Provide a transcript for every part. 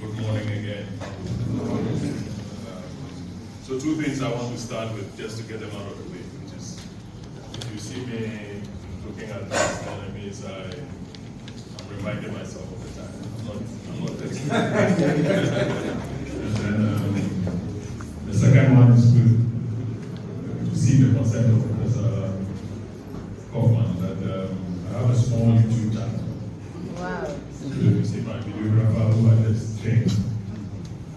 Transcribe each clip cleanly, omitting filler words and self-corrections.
Good morning again. So two things I want to start with, just to get them out of the way, which is, if you see me looking at this, then it means I'm reminding myself of the time. I'm not texting. And then the second one is to see the concept of Professor Kaufman, that I have a small YouTube channel. Wow. So if you see my videographer who I just changed,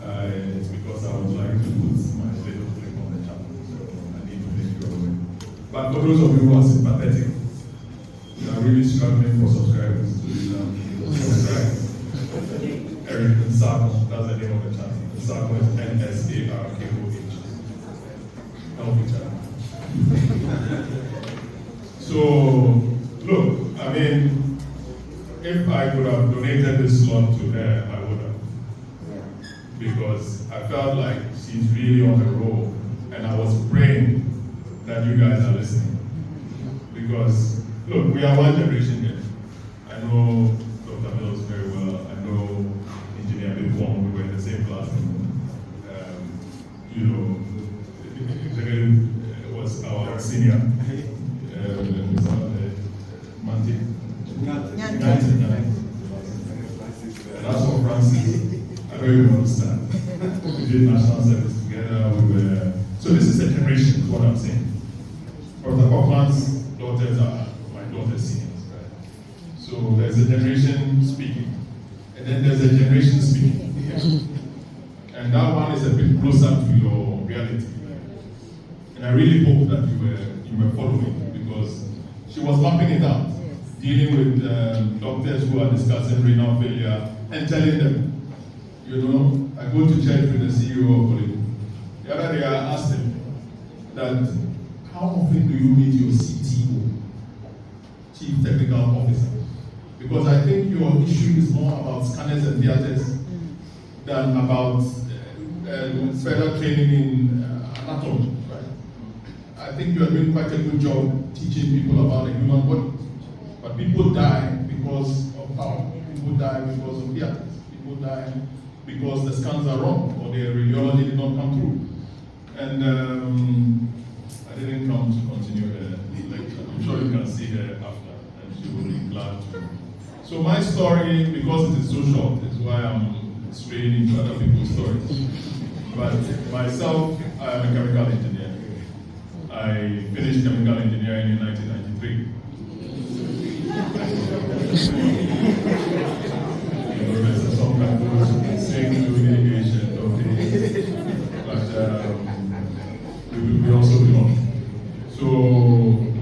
it's because I would like to put my little clip on the channel, so I need to make sure of it. But for those of you who are sympathetic, you are really struggling for subscribers to subscribe. Eric Nsako, that's the name of the channel. Nsako is N-S-A-R-K-O-H. Help each other. So, look, I mean, if I could have donated this slot to her, I would have. Because I felt like she's really on the roll, and I was praying that you guys are listening. Because, look, we are one generation here. I know Dr. Mills very well. I know Engineer Bipwong. We were in the same classroom. Was our senior. Manti. And as for Francis, I don't even understand. We did national service together. So this is a generation, is what I'm saying. Dr. Kaufman's daughters are my daughter's seniors, right? So there's a generation speaking, and then there's a generation speaking. And that one is a bit closer to your reality. And I really hope that you were following, because she was mapping it out, dealing with doctors who are discussing renal failure and telling them, I go to church with the CEO of Olive. The other day I asked him that, how often do you meet your CTO, Chief Technical Officer? Because I think your issue is more about scanners and theaters than about further training in anatomy, right? I think you are doing quite a good job teaching people about the human body. But people die because of power. People die because of theaters. People die because the scans are wrong or the radiology did not come through. And I didn't come to continue the lecture. I'm sure you can see her after, and she will be glad to. So my story, because it is so short, is why I'm straying into other people's stories. But myself, I am a chemical engineer. I finished chemical engineering in 1993. We also belong. So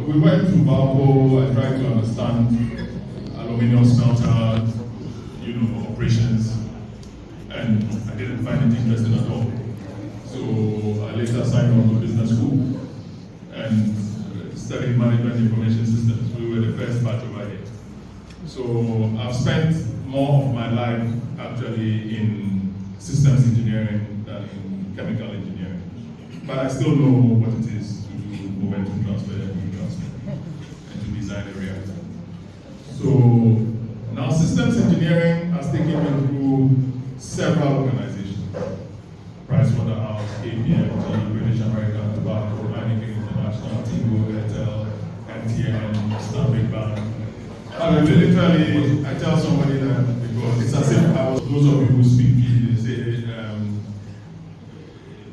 we went to Valpo. I tried to understand aluminium smelter, operations, and I didn't find it interesting at all. So I later signed on to business school and studied management information systems. We were the first batch over here. So I've spent more of my life actually in systems engineering than in chemical engineering. But I still know what it is to do momentum transfer and heat transfer and to design a reactor. So now systems engineering has taken me through several organizations. Pricewaterhouse, KPMG, British American Tobacco, Heineken International, Tigo, Airtel, MTN, Stanbic Bank. I literally, I tell somebody that because it's as if I was, those of you who speak P, they say,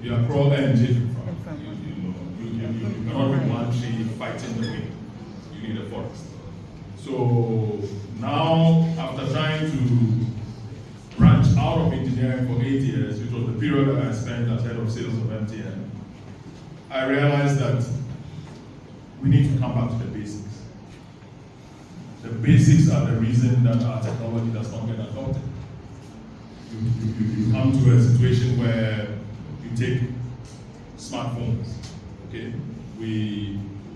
you are pro-engine. You cannot be one tree fighting the wind. You need a forest. So now, after trying to branch out of engineering for 8 years, which was the period that I spent as head of sales of MTN, I realized that we need to come back to the basics. The basics are the reason that our technology does not get adopted. You come to a situation where you take smartphones. Okay,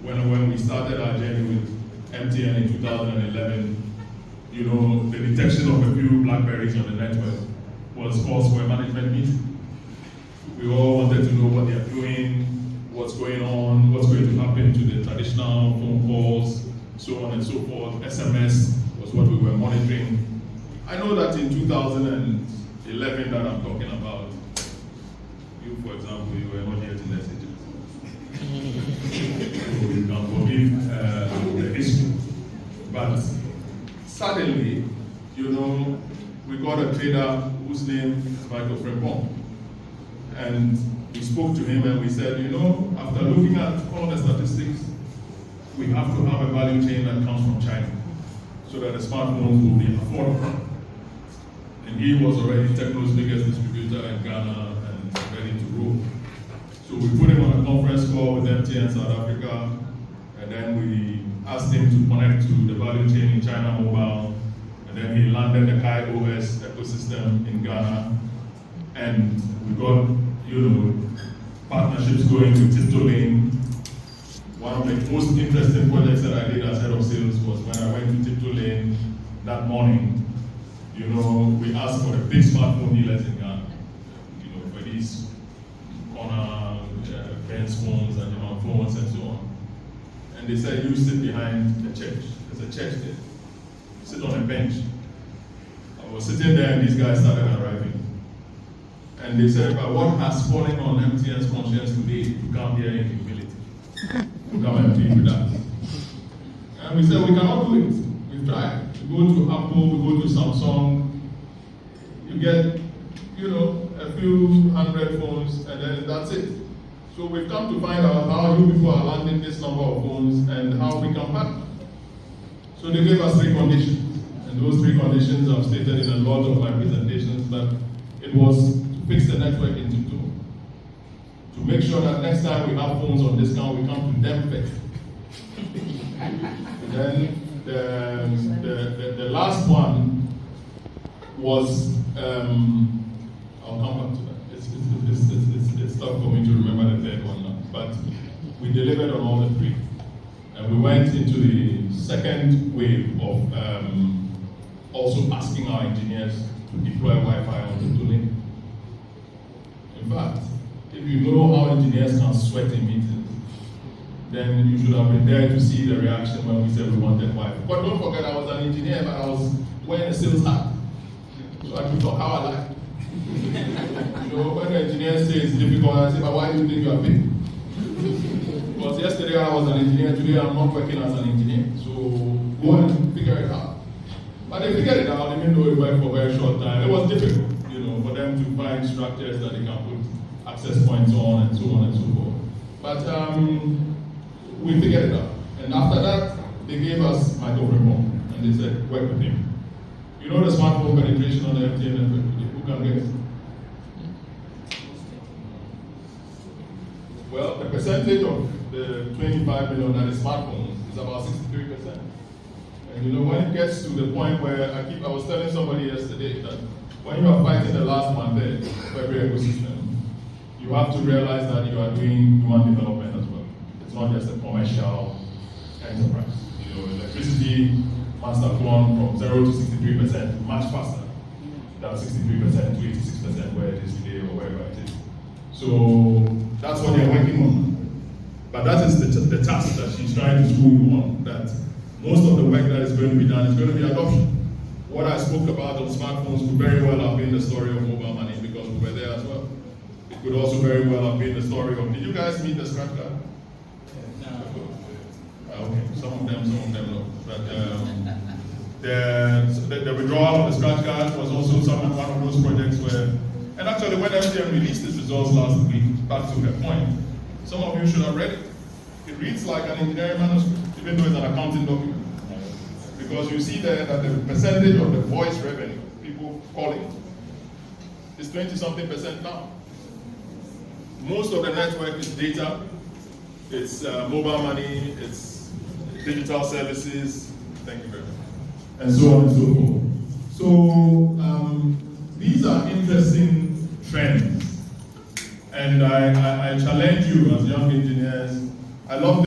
when we started our journey with MTN in 2011, the detection of a few BlackBerries on the network was cause for a management meeting. We all wanted to know what they are doing, what's going on, what's going to happen to the traditional phone calls, so on and so forth. SMS was what we were monitoring. I know that in 2011, 11 that I'm talking about, you, for example, you were not here to message us. So you can forgive the history. But suddenly, you know, we got a trader whose name is Michael Frempong. And we spoke to him and we said, you know, after looking at all the statistics, we have to have a value chain that comes from China so that the smartphones will be affordable. And he was already Tecno's biggest distributor in Ghana and ready to roll. So we put him on a conference call with MTN South Africa, and then we asked him to connect to the value chain in China Mobile, and then he landed the Kai OS ecosystem in Ghana, and we got, you know, partnerships going with TiptoLane. One of the most interesting projects that I did as head of sales was when I went to TiptoLane that morning. You know, we asked for the big smartphone dealers in Ghana, you know, for these corner Benz phones and, you know, phones and so on. And they said, you sit behind the church. There's a church there. Sit on a bench. I was sitting there and these guys started arriving. And they said, but what has fallen on MTN's conscience today to come here in humility? To come and plead with us. And we said, we cannot do it. We've tried. We go to Apple, we go to Samsung, you get, you know, a few hundred phones, and then that's it. So we've come to find out how you people are landing this number of phones and how we can partner. So they gave us 3 conditions, and those 3 conditions I've stated in a lot of my presentations, but it was to fix the network into 2. To make sure that next time we have phones on discount, we come to them first. Then the last one was, I'll come back to that. It's tough for me to remember the 3rd one now, but we delivered on all the 3. And we went into the 2nd wave of also asking our engineers to deploy Wi-Fi on the tooling. In fact, if you know how engineers can sweat in meetings, then you should have been there to see the reaction when we said we wanted Wi-Fi. But don't forget, I was an engineer, but I was wearing a sales hat. So I could talk how I like. You know, when the engineers say it's difficult, I say, but why do you think you are big? Because yesterday I was an engineer, today I'm not working as an engineer. So go and figure it out. But they figured it out, even though it went for a very short time. It was difficult, you know, for them to find structures that they can put access points on and so on and so forth. But we figured it out. And after that, they gave us Michael Frempong, and they said, work with him. You know the smartphone penetration on the MTN network today? Who can guess? Well, the percentage of the 25 million that is smartphones is about 63%. And you know, when it gets to the point where I was telling somebody yesterday that when you are fighting the last one there for every ecosystem, you have to realize that you are doing human development as well. It's not just a commercial enterprise. You know, electricity must have gone from 0 to 63% much faster than 63% to 86% where it is today or wherever it is. So that's what they're working on. But that is the task that she's trying to school you on, that most of the work that is going to be done is going to be adoption. What I spoke about on smartphones could very well have been the story of mobile money because we were there as well. It could also very well have been the story of, did you guys meet the scratch card? Okay, some of them no. But the withdrawal of the scratch card was also one of those projects where, and actually when MTN released its results last week, back to her point, some of you should have read it. It reads like an engineering manuscript, even though it's an accounting document. Because you see there that the percentage of the voice revenue, people calling, is 20-something% now. Most of the network is data, it's mobile money, it's digital services, thank you very much, and so on and so forth. So these are interesting trends, and I challenge you as young engineers. I love